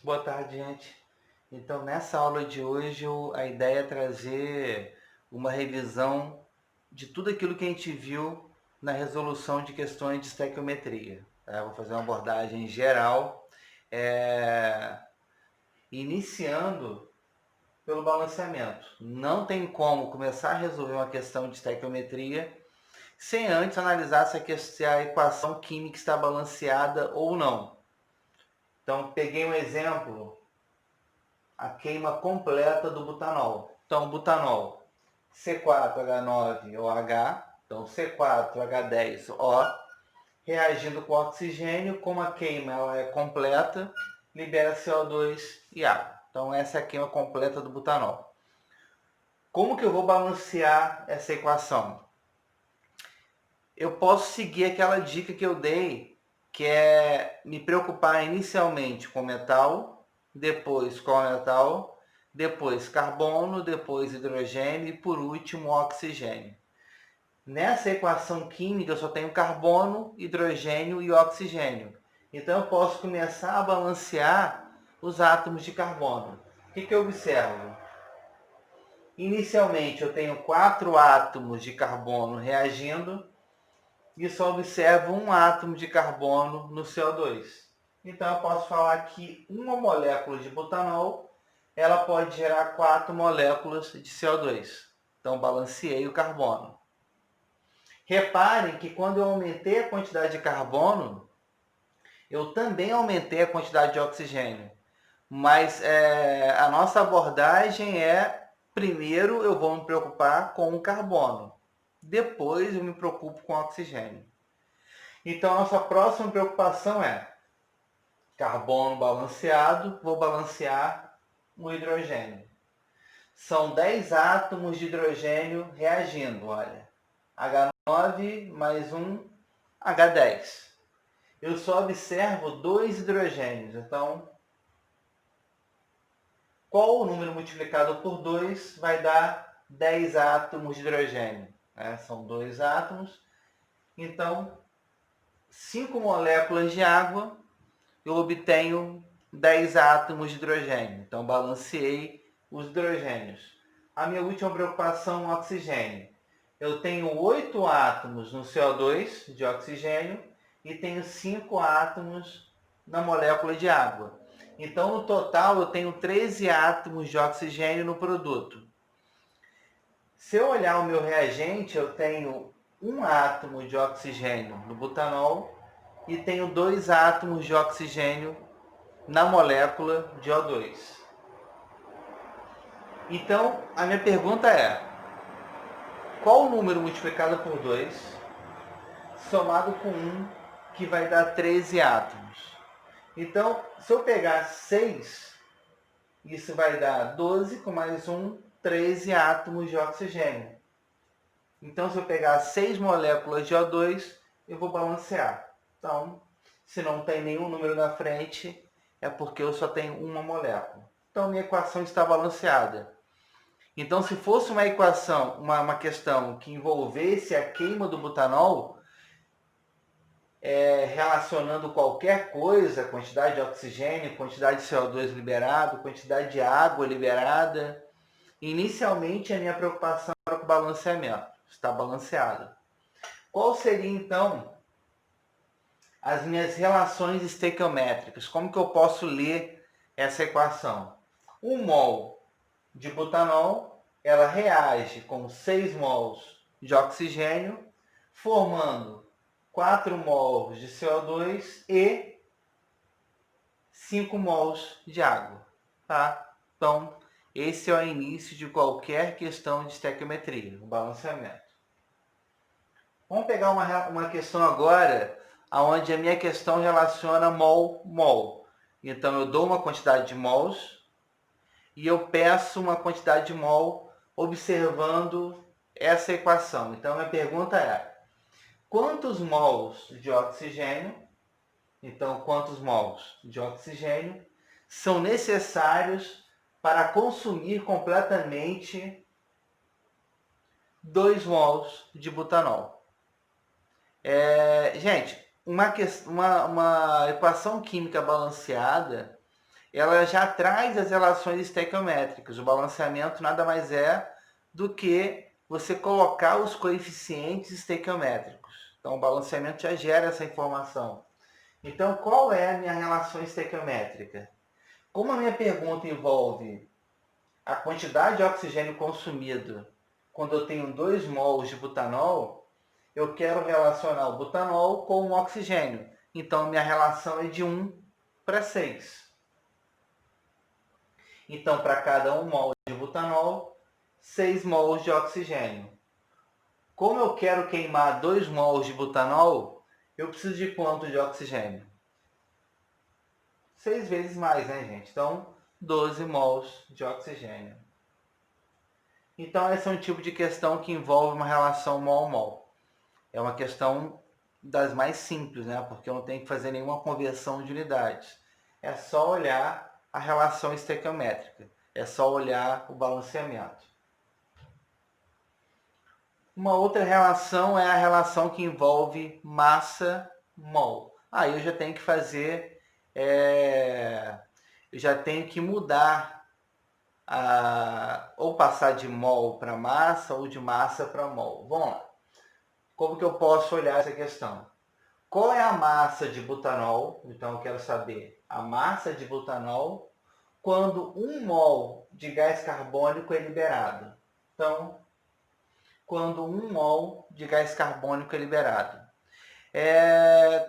Boa tarde, gente. Então, nessa aula de hoje, a ideia é trazer uma revisão de tudo aquilo que a gente viu na resolução de questões de estequiometria. Tá? Vou fazer uma abordagem geral, iniciando pelo balanceamento. Não tem como começar a resolver uma questão de estequiometria sem antes analisar se a equação química está balanceada ou não. Então, peguei um exemplo, a queima completa do butanol. Então, butanol C4H9OH, então C4H10O, reagindo com oxigênio, como a queima ela é completa, libera CO2 e água. Então, essa é a queima completa do butanol. Como que eu vou balancear essa equação? Eu posso seguir aquela dica que eu dei, que é me preocupar inicialmente com metal, depois com metal, depois carbono, depois hidrogênio e por último oxigênio. Nessa equação química eu só tenho carbono, hidrogênio e oxigênio. Então eu posso começar a balancear os átomos de carbono. O que eu observo? Inicialmente eu tenho 4 átomos de carbono reagindo e só observo um átomo de carbono no CO2. Então eu posso falar que uma molécula de butanol ela pode gerar 4 moléculas de CO2. Então balanceei o carbono. Reparem que quando eu aumentei a quantidade de carbono, eu também aumentei a quantidade de oxigênio. Mas a nossa abordagem é, primeiro eu vou me preocupar com o carbono. Depois eu me preocupo com o oxigênio. Então, a nossa próxima preocupação é carbono balanceado, vou balancear o hidrogênio. São 10 átomos de hidrogênio reagindo, olha. H9 mais um H10. Eu só observo 2 hidrogênios, então qual o número multiplicado por 2 vai dar 10 átomos de hidrogênio? São 2 átomos, então 5 moléculas de água, eu obtenho 10 átomos de hidrogênio. Então, balanceei os hidrogênios. A minha última preocupação é o oxigênio. Eu tenho 8 átomos no CO2 de oxigênio e tenho 5 átomos na molécula de água. Então, no total, eu tenho 13 átomos de oxigênio no produto. Se eu olhar o meu reagente, eu tenho um átomo de oxigênio no butanol e tenho 2 átomos de oxigênio na molécula de O2. Então, a minha pergunta é, qual o número multiplicado por 2 somado com 1 que vai dar 13 átomos? Então, se eu pegar 6, isso vai dar 12 com mais 1, 13 átomos de oxigênio. Então, se eu pegar 6 moléculas de O2, eu vou balancear. Então, se não tem nenhum número na frente, é porque eu só tenho uma molécula. Então, minha equação está balanceada. Então, se fosse uma equação, uma questão que envolvesse a queima do butanol, relacionando qualquer coisa, quantidade de oxigênio, quantidade de CO2 liberado, quantidade de água liberada, inicialmente a minha preocupação era com o balanceamento. Está balanceado. Qual seria, então, as minhas relações estequiométricas? Como que eu posso ler essa equação? 1 mol de butanol, ela reage com 6 mols de oxigênio, formando 4 mols de CO2 e 5 mols de água. Tá? Então, esse é o início de qualquer questão de estequiometria, o balanceamento. Vamos pegar uma questão agora, onde a minha questão relaciona mol-mol. Então, eu dou uma quantidade de mols e eu peço uma quantidade de mol observando essa equação. Então, a minha pergunta é, quantos mols de oxigênio, então, quantos mols de oxigênio são necessários para consumir completamente 2 mols de butanol? Gente, uma equação química balanceada, ela já traz as relações estequiométricas. O balanceamento nada mais é do que você colocar os coeficientes estequiométricos. Então, o balanceamento já gera essa informação. Então, qual é a minha relação estequiométrica? Como a minha pergunta envolve a quantidade de oxigênio consumido quando eu tenho 2 mols de butanol, eu quero relacionar o butanol com o oxigênio. Então, minha relação é de 1:6. Então, para cada 1 mol de butanol, 6 mols de oxigênio. Como eu quero queimar 2 mols de butanol, eu preciso de quanto de oxigênio? 6 vezes mais, né, gente? Então, 12 mols de oxigênio. Então, esse é um tipo de questão que envolve uma relação mol-mol. É uma questão das mais simples, né? Porque eu não tenho que fazer nenhuma conversão de unidades. É só olhar a relação estequiométrica. É só olhar o balanceamento. Uma outra relação é a relação que envolve massa-mol. Aí eu já tenho que fazer... eu já tenho que mudar ou passar de mol para massa ou de massa para mol. Vamos lá. Como que eu posso olhar essa questão? Qual é a massa de butanol? Então eu quero saber a massa de butanol quando 1 mol de gás carbônico é liberado. Então, quando 1 mol de gás carbônico é liberado.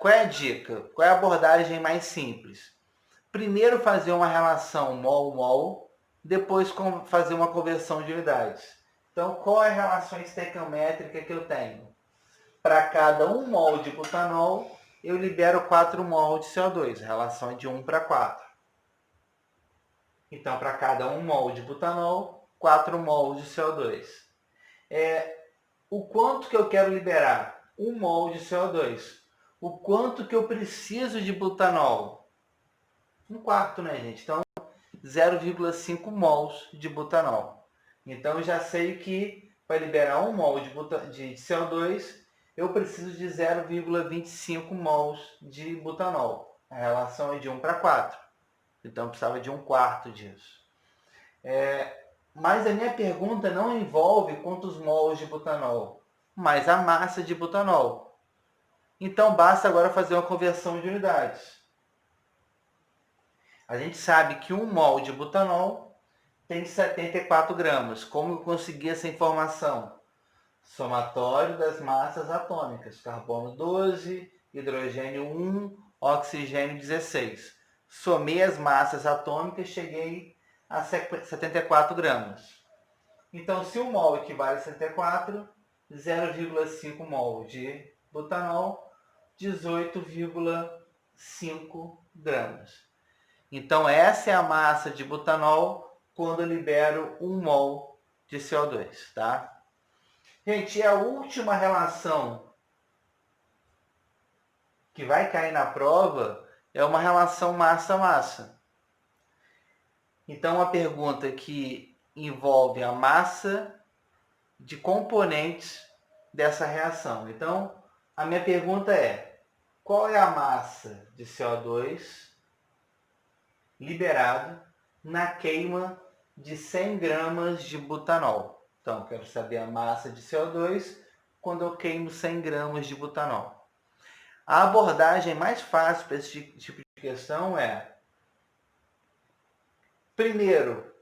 Qual é a dica? Qual é a abordagem mais simples? Primeiro fazer uma relação mol-mol, depois fazer uma conversão de unidades. Então, qual é a relação estequiométrica que eu tenho? Para cada 1 mol de butanol, eu libero 4 mol de CO2. A relação é de 1:4. Então, para cada 1 mol de butanol, 4 mol de CO2. O quanto que eu quero liberar? 1 mol de CO2. O quanto que eu preciso de butanol? 1/4, né, gente? Então, 0,5 mols de butanol. Então, eu já sei que para liberar 1 mol de CO2, eu preciso de 0,25 mols de butanol. A relação é de 1:4. Então, eu precisava de 1/4 disso. Mas a minha pergunta não envolve quantos mols de butanol, mas a massa de butanol. Então, basta agora fazer uma conversão de unidades. A gente sabe que 1 mol de butanol tem 74 gramas. Como eu consegui essa informação? Somatório das massas atômicas. Carbono 12, hidrogênio 1, oxigênio 16. Somei as massas atômicas, cheguei a 74 gramas. Então, se 1 mol equivale a 74, 0,5 mol de butanol, 18,5 gramas. Então, essa é a massa de butanol quando eu libero 1 mol de CO2, tá? Gente, a última relação que vai cair na prova é uma relação massa-massa. Então, a pergunta que envolve a massa de componentes dessa reação. Então, a minha pergunta é: qual é a massa de CO2 liberado na queima de 100 gramas de butanol? Então, quero saber a massa de CO2 quando eu queimo 100 gramas de butanol. A abordagem mais fácil para esse tipo de questão é, primeiro,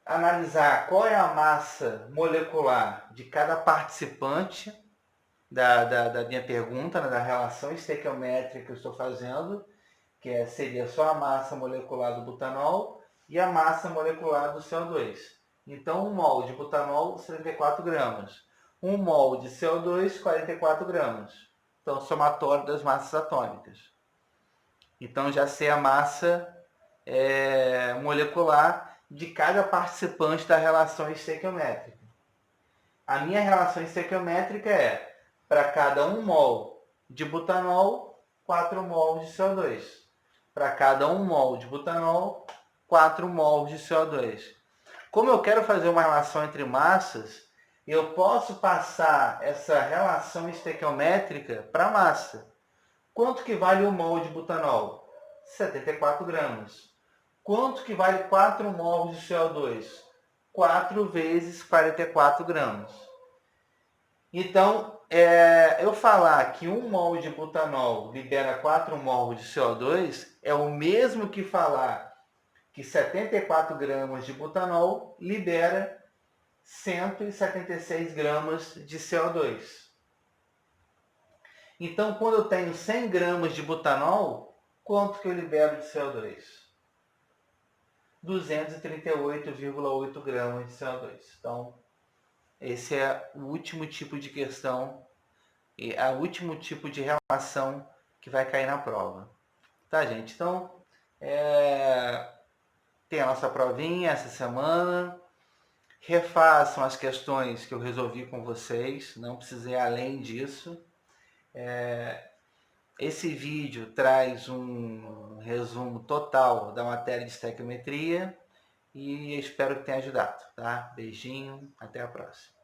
analisar qual é a massa molecular de cada participante da minha pergunta, né, da relação estequiométrica que eu estou fazendo, que seria só a massa molecular do butanol e a massa molecular do CO2. Então, 1 mol de butanol, 74 gramas. 1 mol de CO2, 44 gramas. Então, somatório das massas atômicas. Então, já sei a massa molecular de cada participante da relação estequiométrica. A minha relação estequiométrica é, para cada 1 mol de butanol, 4 mols de CO2. Para cada 1 mol de butanol, 4 mols de CO2. Como eu quero fazer uma relação entre massas, eu posso passar essa relação estequiométrica para a massa. Quanto que vale 1 mol de butanol? 74 gramas. Quanto que vale 4 mols de CO2? 4 vezes 44 gramas. Então, eu falar que 1 mol de butanol libera 4 mols de CO2 é o mesmo que falar que 74 gramas de butanol libera 176 gramas de CO2. Então, quando eu tenho 100 gramas de butanol, quanto que eu libero de CO2? 238,8 gramas de CO2. Então, esse é o último tipo de questão, e é o último tipo de relação que vai cair na prova. Tá, gente? Então, tem a nossa provinha essa semana. Refaçam as questões que eu resolvi com vocês, não precisei além disso. Esse vídeo traz um resumo total da matéria de estequiometria e espero que tenha ajudado, tá? Beijinho, até a próxima.